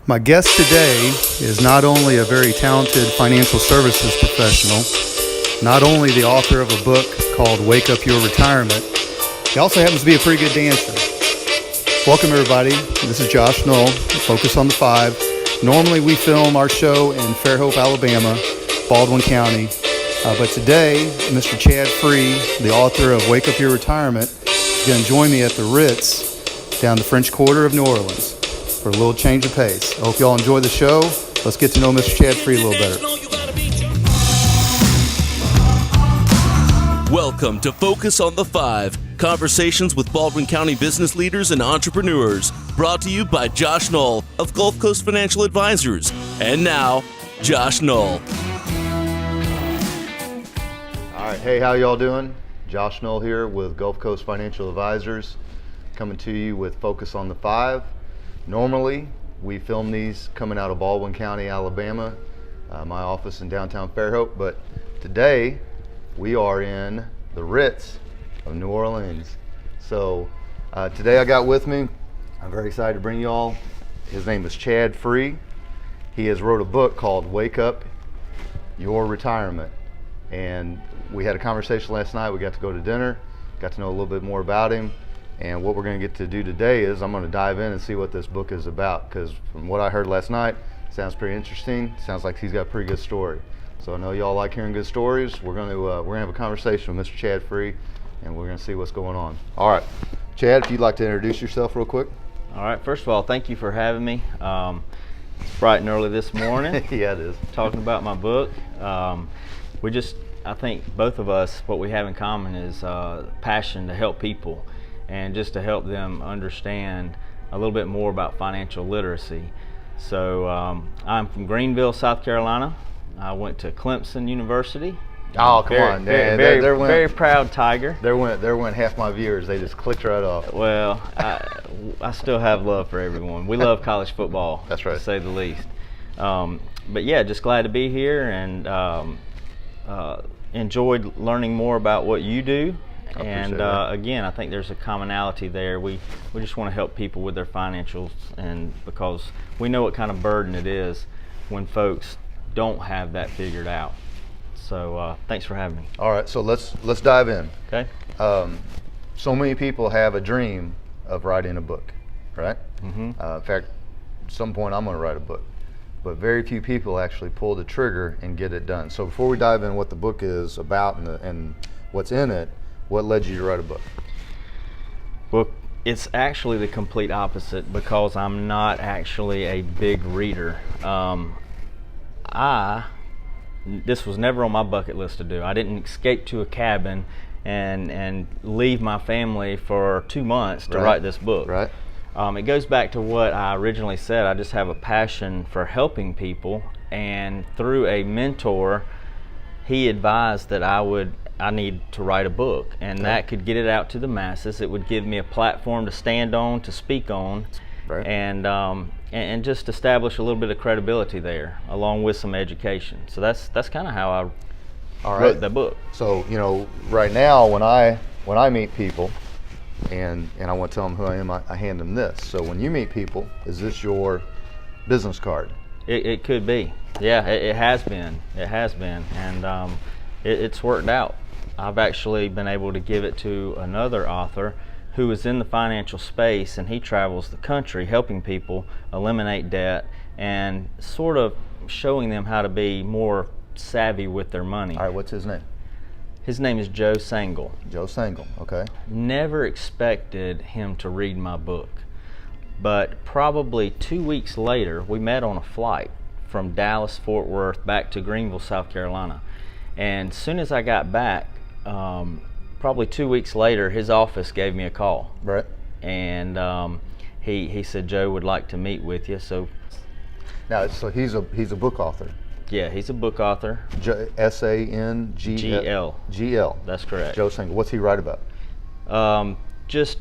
My guest today is not only a very talented financial services professional, not only the author of a book called Wake Up Your Retirement, he also happens to be a pretty good dancer. Welcome everybody, this is Josh Knoll, Focus on the Five. Normally we film our show in Fairhope, Alabama, Baldwin County, but today Mr. Chad Free, the author of Wake Up Your Retirement, is going to join me at the Ritz down the French Quarter of New Orleans for a little change of pace. I hope you all enjoy the show. Let's get to know Mr. Chad Free a little better. Welcome to Focus on the Five, conversations with Baldwin County business leaders and entrepreneurs, brought to you by Josh Knoll of Gulf Coast Financial Advisors. And now, Josh Knoll. All right, hey, how y'all doing? Josh Knoll here with Gulf Coast Financial Advisors, coming to you with Focus on the Five. Normally, we film these coming out of Baldwin County, Alabama, my office in downtown Fairhope, but today we are in the Ritz of New Orleans. So today I got with me, I'm very excited to bring you all, his name is Chad Free. He has wrote a book called Wake Up Your Retirement. And we had a conversation last night, we got to go to dinner, got to know a little bit more about him. And what we're going to get to do today is I'm going to dive in and see what this book is about, because from what I heard last night, it sounds pretty interesting. Sounds like he's got a pretty good story. So I know y'all like hearing good stories. We're going to have a conversation with Mr. Chad Free, and we're going to see what's going on. All right, Chad, if you'd like to introduce yourself real quick. All right, first of all, thank you for having me. It's bright and early this morning. Yeah, it is. Talking about my book. I think both of us, what we have in common is passion to help people and just to help them understand a little bit more about financial literacy. So I'm from Greenville, South Carolina. I went to Clemson University. Oh, come on, Dan. Very proud Tiger. There went half my viewers. They just clicked right off. Well, I still have love for everyone. We love college football. That's right. To say the least. But yeah, just glad to be here and enjoyed learning more about what you do. And again, I think there's a commonality there. We just want to help people with their financials, and because we know what kind of burden it is when folks don't have that figured out. So thanks for having me. All right, so let's dive in. Okay. So many people have a dream of writing a book, right? Mm-hmm. In fact, at some point I'm going to write a book, but very few people actually pull the trigger and get it done. So before we dive in what the book is about and what's in it, what led you to write a book? Well, it's actually the complete opposite, because I'm not actually a big reader. This was never on my bucket list to do. I didn't escape to a cabin and leave my family for 2 months to write this book. Right. It goes back to what I originally said. I just have a passion for helping people, and through a mentor, he advised that I need to write a book, and that could get it out to the masses. It would give me a platform to stand on, to speak on, right. And just establish a little bit of credibility there, along with some education. So that's kind of how I wrote the book. So right now when I meet people, and I want to tell them who I am, I hand them this. So when you meet people, is this your business card? It could be. Yeah, it has been. It has been, and it's worked out. I've actually been able to give it to another author who is in the financial space, and he travels the country helping people eliminate debt and sort of showing them how to be more savvy with their money. All right, what's his name? His name is Joe Sangle. Joe Sangle, okay. Never expected him to read my book, but probably 2 weeks later, we met on a flight from Dallas, Fort Worth, back to Greenville, South Carolina. And as soon as I got back, probably 2 weeks later, his office gave me a call. Right. And he said Joe would like to meet with you. So he's a book author. Yeah, he's a book author. S-A-N-G-L. G-L. That's correct. Joe Sangle. What's he write about? Just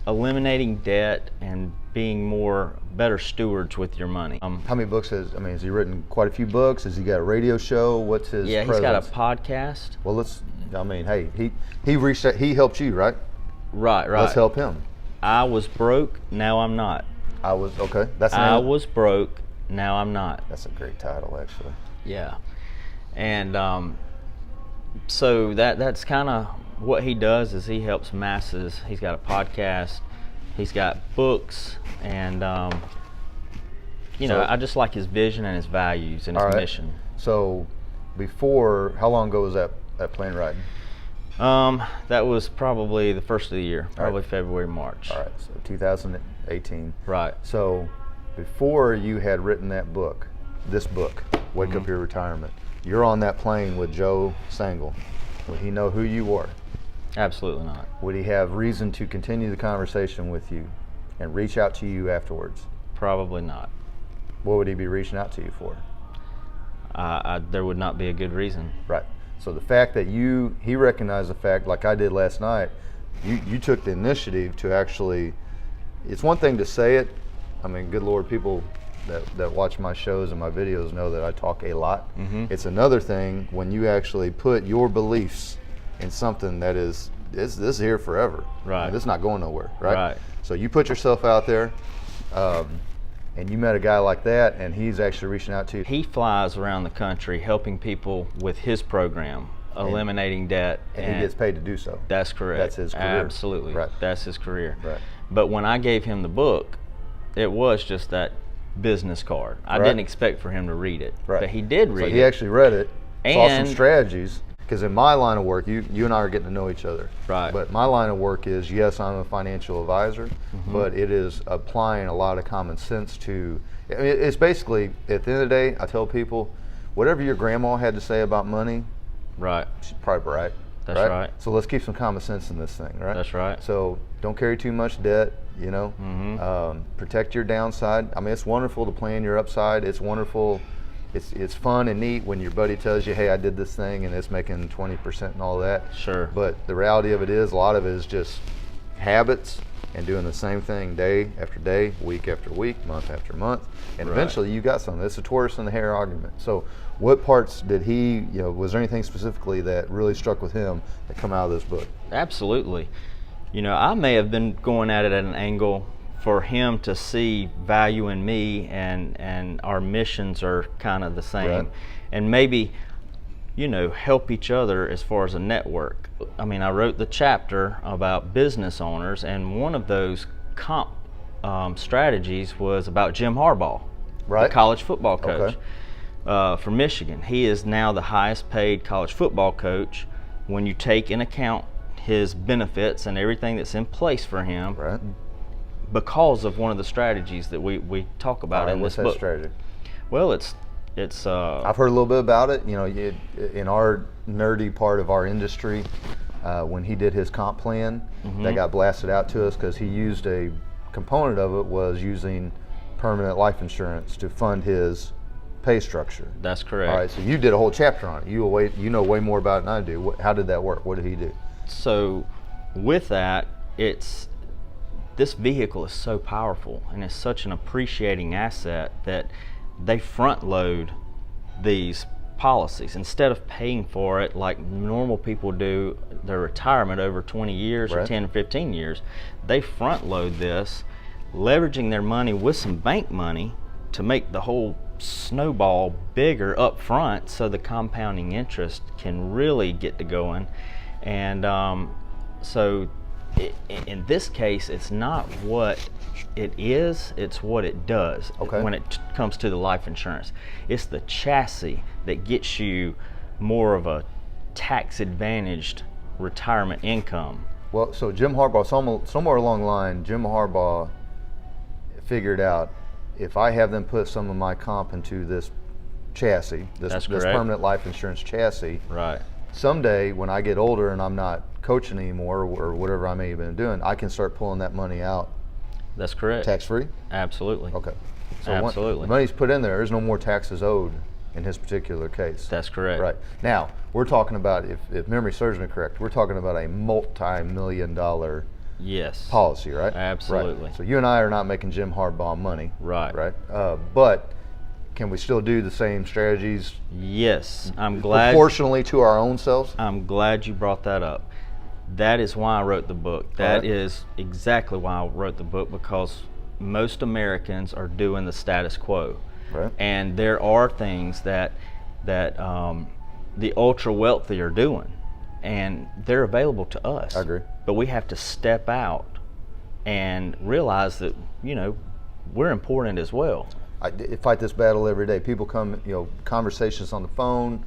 eliminating debt and being better stewards with your money. How many books has he written? Quite a few books. Has he got a radio show? What's his presence? He's got a podcast. Well, he reached out, he helped you, right? Right. Let's help him. I was broke, now I'm not. I was okay. I was broke. Now I'm not. That's a great title, actually. Yeah, and so that's kind of what he does. Is he helps masses. He's got a podcast. He's got books, and I just like his vision and his values and his mission. So, how long ago was that plane riding? That was probably the first of the year, probably February, March. All right, so 2018. Right. So, before you had written this book, Wake Up Your Retirement, you're on that plane with Joe Sangle. Would he know who you were? Absolutely not. Would he have reason to continue the conversation with you and reach out to you afterwards? Probably not. What would he be reaching out to you for? There would not be a good reason. Right. So the fact that he recognized the fact, like I did last night, you took the initiative to actually, it's one thing to say it. I mean, good Lord, people that watch my shows and my videos know that I talk a lot. Mm-hmm. It's another thing when you actually put your beliefs in something that this is here forever. Right. I mean, this is not going nowhere, right? Right. So you put yourself out there, and you met a guy like that, and he's actually reaching out to you. He flies around the country helping people with his program, eliminating debt. And he gets paid to do so. That's correct. That's his career. Absolutely. Right. That's his career. Right. But when I gave him the book, it was just that business card. I didn't expect for him to read it. Right. But he did read it. So he actually read it, saw some And strategies. Because in my line of work, you and I are getting to know each other. Right. But my line of work is, yes, I'm a financial advisor, but it is applying a lot of common sense to, I mean, it's basically, at the end of the day, I tell people, whatever your grandma had to say about money, right, she's probably right. That's right. So let's keep some common sense in this thing, right? That's right. So don't carry too much debt, protect your downside. I mean, it's wonderful to plan your upside. It's wonderful. It's fun and neat when your buddy tells you, hey, I did this thing and it's making 20% and all that. Sure. But the reality of it is, a lot of it is just habits and doing the same thing day after day, week after week, month after month. And eventually you got something. It's a tortoise and the hare argument. So what parts did he, was there anything specifically that really struck with him that come out of this book? Absolutely. I may have been going at it at an angle for him to see value in me, and our missions are kind of the same. Right. And maybe, help each other as far as a network. I mean, I wrote the chapter about business owners, and one of those comp strategies was about Jim Harbaugh, the college football coach from Michigan. He is now the highest paid college football coach when you take in account his benefits and everything that's in place for him. Right. Because of one of the strategies that we talk about in this book. What's that strategy? Well, it's I've heard a little bit about it. In our nerdy part of our industry, when he did his comp plan, that got blasted out to us because he used a component of it was using permanent life insurance to fund his pay structure. That's correct. All right, so you did a whole chapter on it. You know way more about it than I do. How did that work? What did he do? So, with that, this vehicle is so powerful and it's such an appreciating asset that they front load these policies instead of paying for it like normal people do their retirement over 20 years or 10 or 15 years. They front load this, leveraging their money with some bank money to make the whole snowball bigger up front so the compounding interest can really get to going. And in this case, it's not what it is, it's what it does when it comes to the life insurance. It's the chassis that gets you more of a tax-advantaged retirement income. Well, so Jim Harbaugh, somewhere along the line, Jim Harbaugh figured out, if I have them put some of my comp into this chassis, this permanent life insurance chassis, right, someday when I get older and I'm not coaching anymore or whatever I may have been doing, I can start pulling that money out. That's correct. Tax-free? Absolutely. Okay. So absolutely. The money's put in there, there's no more taxes owed in his particular case. That's correct. Right. Now, we're talking about, if memory serves me correct, we're talking about a multi-million-dollar policy, right? Absolutely. Right. So you and I are not making Jim Harbaugh money. Right. Right. But can we still do the same strategies? Yes. I'm glad. Proportionally to our own selves? I'm glad you brought that up. That is why I wrote the book. That is exactly why I wrote the book, because most Americans are doing the status quo. Right. And there are things that the ultra wealthy are doing, and they're available to us. I agree. But we have to step out and realize that, we're important as well. I fight this battle every day. People come, conversations on the phone,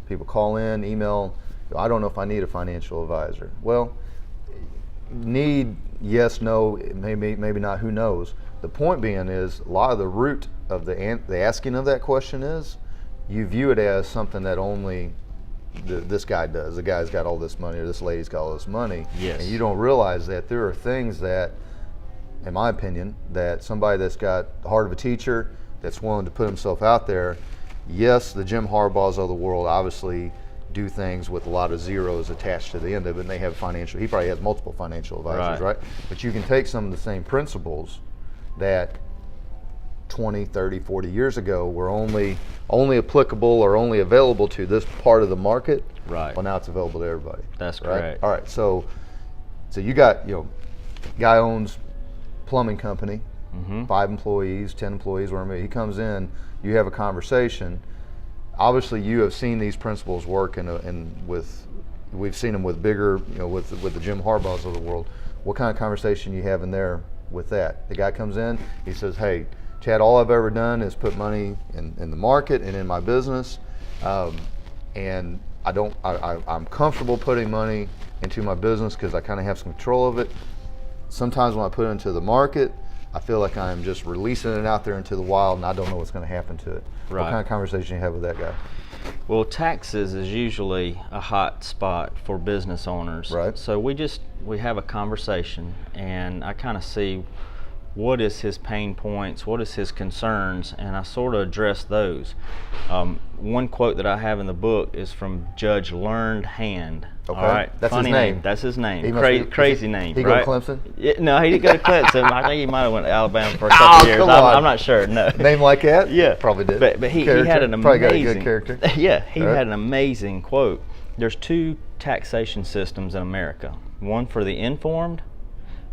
people call in, email, I don't know if I need a financial advisor. Well, need, yes, no, maybe not, who knows. The point being is, a lot of the root of the asking of that question is, you view it as something that only this guy does. The guy's got all this money, or this lady's got all this money. Yes. And you don't realize that there are things that, in my opinion, that somebody that's got the heart of a teacher, that's willing to put himself out there, yes, the Jim Harbaughs of the world obviously do things with a lot of zeros attached to the end of it, and they have he probably has multiple financial advisors, right? But you can take some of the same principles that 20, 30, 40 years ago were only applicable or only available to this part of the market. Right. Well, now it's available to everybody. That's right? correct. All right. So you got, guy owns plumbing company, 5 employees, 10 employees, whatever. He comes in, you have a conversation. Obviously, you have seen these principles work, we've seen them with bigger, with the Jim Harbaughs of the world. What kind of conversation you have in there with that? The guy comes in, he says, "Hey, Chad, all I've ever done is put money in the market and in my business, and I'm comfortable putting money into my business because I kind of have some control of it. Sometimes when I put it into the market, I feel like I'm just releasing it out there into the wild, and I don't know what's going to happen to it." Right. What kind of conversation you have with that guy? Well, taxes is usually a hot spot for business owners. Right. So we have a conversation, and I kind of see what is his pain points, what is his concerns, and I sort of address those. One quote that I have in the book is from Judge Learned Hand. Okay. All right. That's Funny his name. That's his name. Crazy name. He right? go to Clemson? Yeah, no, he didn't go to Clemson. I think he might have went to Alabama for a couple years. I'm not sure. No. Name like that? Yeah. Probably did. But he had an amazing. Probably got a good character. Yeah, he had an amazing quote. There's 2 taxation systems in America. One for the informed,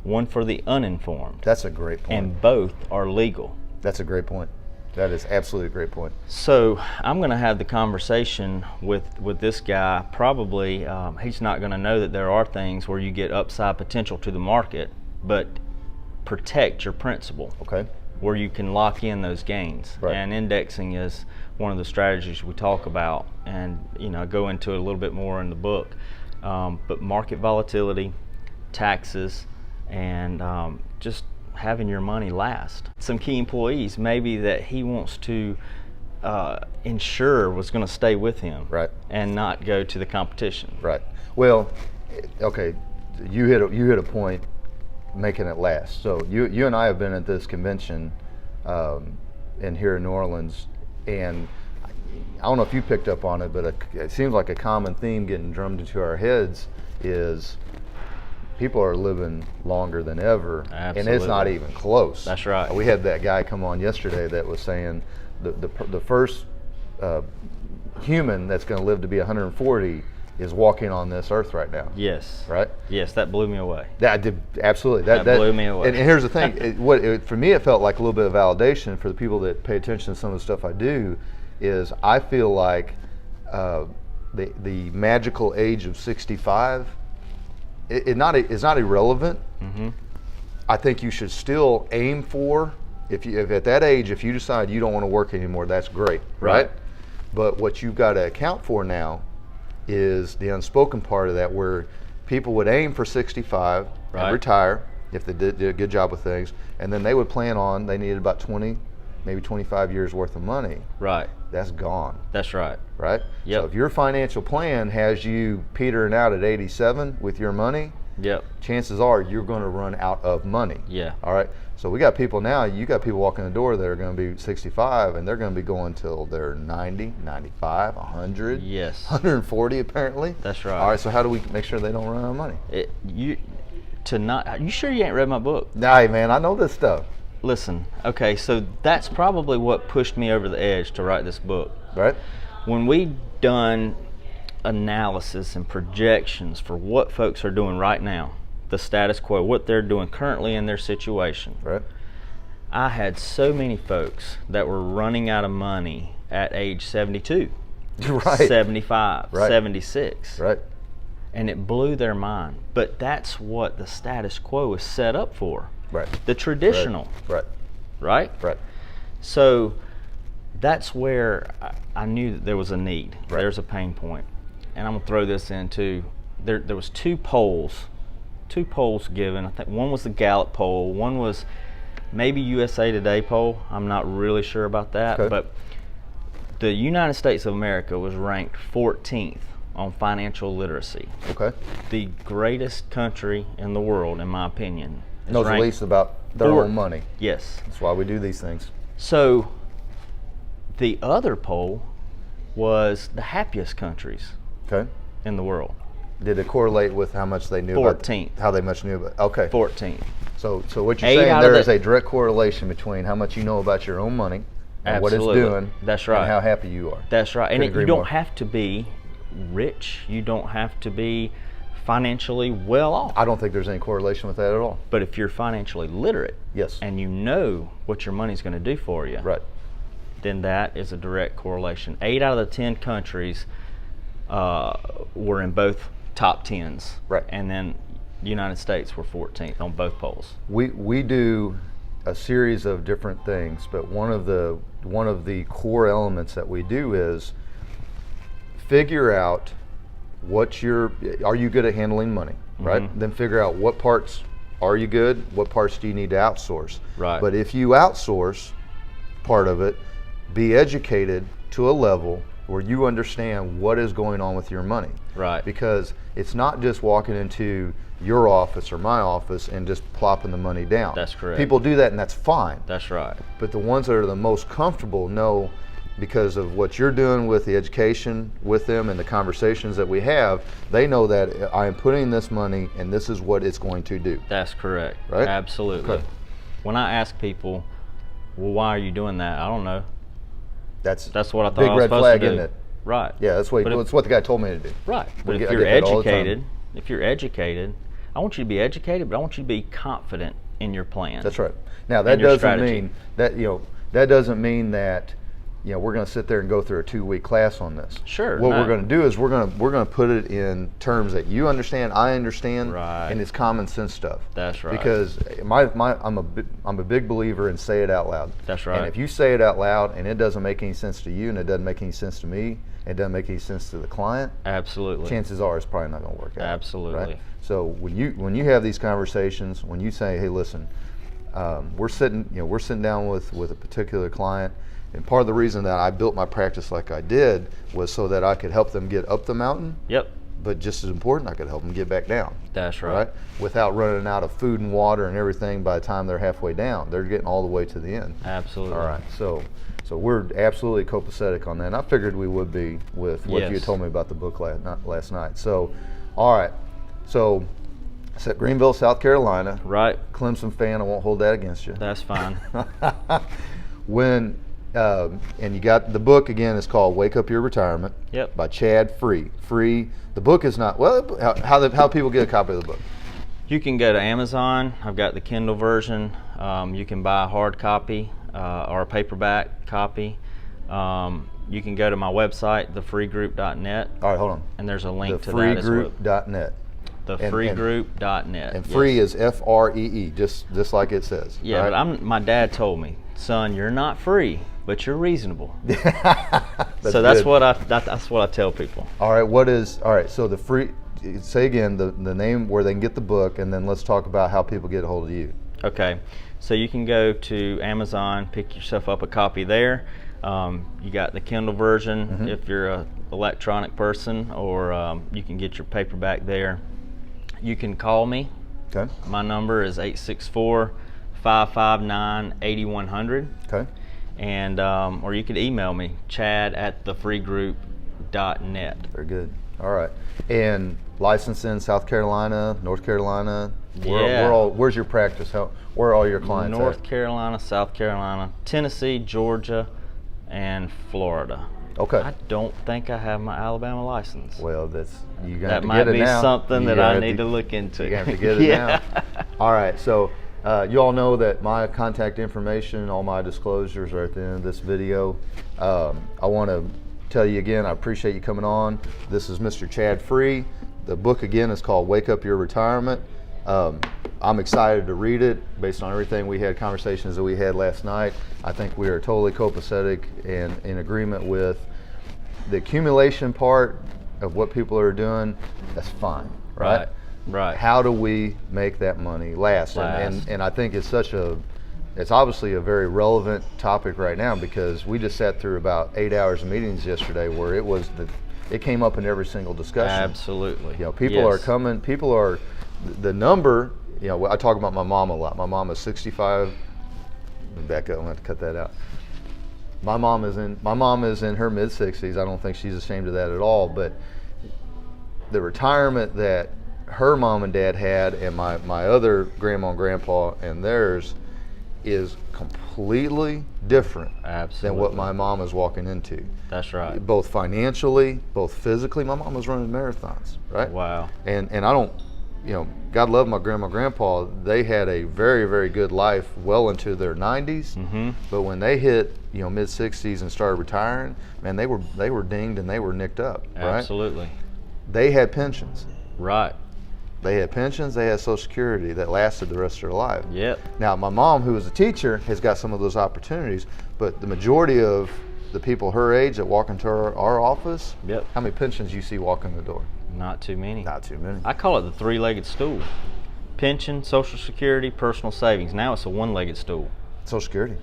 one for the uninformed. That's a great point. And both are legal. That's a great point. That is absolutely a great point. So I'm going to have the conversation with this guy. Probably he's not going to know that there are things where you get upside potential to the market, but protect your principal. Okay. Where you can lock in those gains. Right. And indexing is one of the strategies we talk about, and I go into it a little bit more in the book. But market volatility, taxes, and just having your money last. Some key employees maybe that he wants to ensure was going to stay with him, right, and not go to the competition. Right. Well, okay, you hit a point, making it last. So you and I have been at this convention in here in New Orleans, and I don't know if you picked up on it, but it seems like a common theme getting drummed into our heads is people are living longer than ever. Absolutely. And it's not even close. That's right. We had that guy come on yesterday that was saying the first human that's going to live to be 140 is walking on this earth right now. Yes. Right? Yes, that blew me away. That did, absolutely. That blew me away. And here's the thing, for me it felt like a little bit of validation for the people that pay attention to some of the stuff I do, is I feel like the magical age of 65 it's not irrelevant. Mm-hmm. I think you should still aim for, if at that age, if you decide you don't want to work anymore, that's great, right? But what you've got to account for now is the unspoken part of that, where people would aim for 65 and retire if they did a good job with things, and then they would plan on, they needed about 20, maybe 25 years worth of money. Right. That's gone. That's right. Right? Yep. So if your financial plan has you petering out at 87 with your money, yep, chances are you're going to run out of money. Yeah. All right. So we got people now, you got people walking the door that are going to be 65, and they're going to be going till they're 90, 95, 100. Yes. 140 apparently. That's right. All right. So how do we make sure they don't run out of money? You sure you ain't read my book? Nah, man, I know this stuff. Listen, okay, so that's probably what pushed me over the edge to write this book. Right. When we done analysis and projections for what folks are doing right now, the status quo, what they're doing currently in their situation, right, I had so many folks that were running out of money at age 72, right. 75, right. 76. Right. And it blew their mind. But that's what the status quo is set up for. Right. The traditional. Right. Right? Right. So that's where I knew that there was a need. Right. There's a pain point. And I'm going to throw this into, there was two polls given. I think one was the Gallup poll, one was maybe USA Today poll. I'm not really sure about that. Okay. But the United States of America was ranked 14th on financial literacy. Okay. The greatest country in the world, in my opinion. Knows the least about their own money. Yes. That's why we do these things. So the other poll was the happiest countries in the world. Did it correlate with how much they knew 14th. about how they much knew about? Okay. 14th. So what you're saying, there is a direct correlation between how much you know about your own money and what it's doing. That's right. And how happy you are. That's right. And you don't have to be rich. You don't have to be financially well off. I don't think there's any correlation with that at all. But if you're financially literate, yes, and you know what your money's going to do for you, right, then that is a direct correlation. 8 out of the 10 countries were in both top 10s, right, and then the United States were 14th on both polls. We do a series of different things, but one of the core elements that we do is figure out are you good at handling money, right? Mm-hmm. Then figure out what parts are you good, what parts do you need to outsource. Right. But if you outsource part of it, be educated to a level where you understand what is going on with your money. Right. Because it's not just walking into your office or my office and just plopping the money down. That's correct. People do that and that's fine. That's right. But the ones that are the most comfortable know, because of what you're doing with the education with them and the conversations that we have, they know that I am putting this money and this is what it's going to do. That's correct. Right? Absolutely. Okay. When I ask people, well, why are you doing that? I don't know. That's what I thought big I was red supposed flag, to do. isn't it? Right. Yeah, that's what the guy told me to do. Right. But if you're educated, I want you to be educated, but I want you to be confident in your plan. That's right. Now that doesn't mean that we're going to sit there and go through a 2-week class on this. Sure. What we're going to do is we're going to put it in terms that you understand, I understand, right, and it's common sense stuff. That's right. Because I'm a big believer in say it out loud. That's right. And if you say it out loud and it doesn't make any sense to you and it doesn't make any sense to me, it doesn't make any sense to the client. Absolutely. Chances are it's probably not going to work out. Absolutely. Right? So when you have these conversations, when you say, hey, listen, we're sitting down with a particular client. And part of the reason that I built my practice like I did was so that I could help them get up the mountain. Yep. But just as important, I could help them get back down. That's right. Without running out of food and water and everything by the time they're halfway down. They're getting all the way to the end. Absolutely. All right. So we're absolutely copacetic on that. And I figured we would be with what you told me about the book last night. So, all right. So, it's at Greenville, South Carolina. Right. Clemson fan, I won't hold that against you. That's fine. And you got the book again. It's called "Wake Up Your Retirement." Yep. By Chad Free. The book is not how people get a copy of the book. You can go to Amazon. I've got the Kindle version. You can buy a hard copy or a paperback copy. You can go to my website, thefreegroup.net. All right, hold on. And there's a link to that as well. Thefreegroup.net. Thefreegroup.net. And free is FREE, just like it says. Yeah, right? but my dad told me, son, you're not free, but you're reasonable. That's what I tell people. All right, so the free, say again the name where they can get the book, and then let's talk about how people get a hold of you. Okay, so you can go to Amazon, pick yourself up a copy there. You got the Kindle version if you're an electronic person, or you can get your paperback there. You can call me. Okay. My number is 864-559-8100. Okay. And or you could email me, chad@thefreegroup.net. Very good. All right. And licensed in South Carolina, North Carolina. Where's your practice? Where are all your clients North at? Carolina, South Carolina, Tennessee, Georgia, and Florida. Okay. I don't think I have my Alabama license. Well, that might be something that I need to look into. You have to get it now. All right. So You all know that my contact information, all my disclosures are at the end of this video. I want to tell you again, I appreciate you coming on. This is Mr. Chad Free. The book again is called Wake Up Your Retirement. I'm excited to read it based on everything we had, conversations that we had last night. I think we are totally copacetic and in agreement with the accumulation part of what people are doing. That's fine, right? Right. How do we make that money last? And I think it's it's obviously a very relevant topic right now, because we just sat through about 8 hours of meetings yesterday where it came up in every single discussion. Absolutely. People are coming, the number, I talk about my mom a lot. My mom is 65. Back up, I'm gonna have to cut that out. My mom is in her mid 60s. I don't think she's ashamed of that at all, but the retirement that her mom and dad had, and my other grandma and grandpa and theirs, is completely different than what my mom is walking into. That's right. Both financially, both physically. My mom was running marathons, right? Wow. And I don't, God love my grandma and grandpa. They had a very, very good life well into their 90s. Mm-hmm. But when they hit, mid 60s and started retiring, man, they were dinged and they were nicked up, right? Absolutely. They had pensions. Right. They had pensions, they had Social Security that lasted the rest of their life. Yep. Now, my mom, who was a teacher, has got some of those opportunities, but the majority of the people her age that walk into our office, yep. How many pensions you see walking the door? Not too many. Not too many. I call it the three-legged stool. Pension, Social Security, personal savings. Now it's a one-legged stool. Social Security?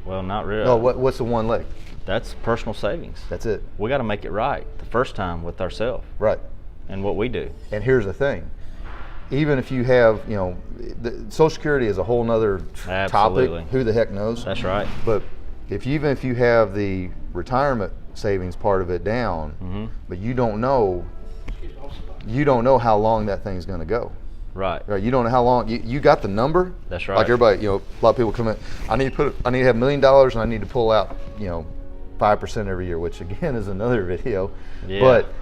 Well, not really. No, what's the one leg? That's personal savings. That's it. We got to make it right the first time with ourselves. Right. And what we do. And here's the thing. Even if you have, the Social Security is a whole nother topic. Who the heck knows? That's right. But even if you have the retirement savings part of it down, mm-hmm. but you don't know how long that thing's going to go. Right. You don't know how long. You got the number. That's right. Like everybody, a lot of people come in. I need to have $1 million, and I need to pull out, 5% every year, which again is another video. Yeah. But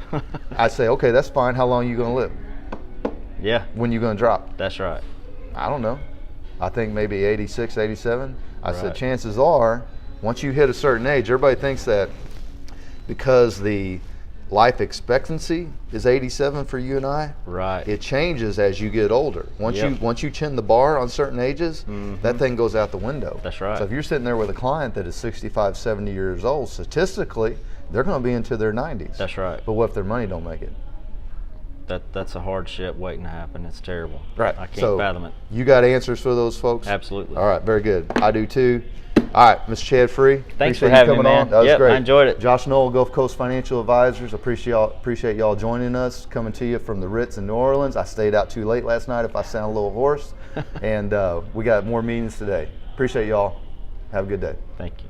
I say, okay, that's fine. How long are you going to live? Yeah. When you going to drop? That's right. I don't know. I think maybe 86, 87. I said, Right. chances are, once you hit a certain age, everybody thinks that because the life expectancy is 87 for you and I. Right. It changes as you get older. Once you chin the bar on certain ages, mm-hmm. that thing goes out the window. That's right. So if you're sitting there with a client that is 65, 70 years old, statistically, they're going to be into their 90s. That's right. But what if their money don't make it? That's a hardship waiting to happen. It's terrible. Right. I can't fathom it. You got answers for those folks? Absolutely. All right, very good. I do too. All right, Mr. Chad Free. Thanks appreciate for having you coming me, man. on. That was great. I enjoyed it. Josh Knoll, Gulf Coast Financial Advisors. Appreciate y'all joining us. Coming to you from the Ritz in New Orleans. I stayed out too late last night if I sound a little hoarse. And we got more meetings today. Appreciate y'all. Have a good day. Thank you.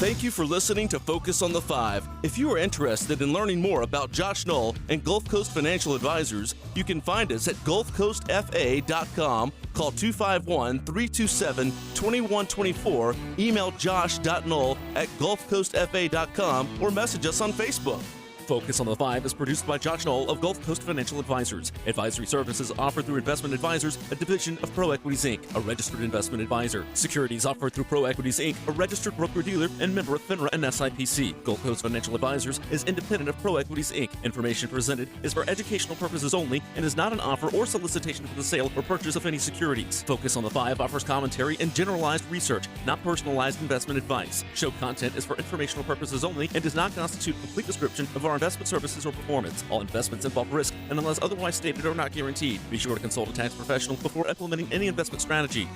Thank you for listening to Focus on the Five. If you are interested in learning more about Josh Knoll and Gulf Coast Financial Advisors, you can find us at gulfcoastfa.com, call 251-327-2124, email josh.knoll@gulfcoastfa.com, or message us on Facebook. Focus on the Five is produced by Josh Knoll of Gulf Coast Financial Advisors. Advisory services offered through Investment Advisors, a division of Pro Equities Inc., a registered investment advisor. Securities offered through Pro Equities Inc., a registered broker-dealer and member of FINRA and SIPC. Gulf Coast Financial Advisors is independent of Pro Equities Inc. Information presented is for educational purposes only and is not an offer or solicitation for the sale or purchase of any securities. Focus on the Five offers commentary and generalized research, not personalized investment advice. Show content is for informational purposes only and does not constitute a complete description of our investment services or performance. All investments involve risk and unless otherwise stated are not guaranteed. Be sure to consult a tax professional before implementing any investment strategy.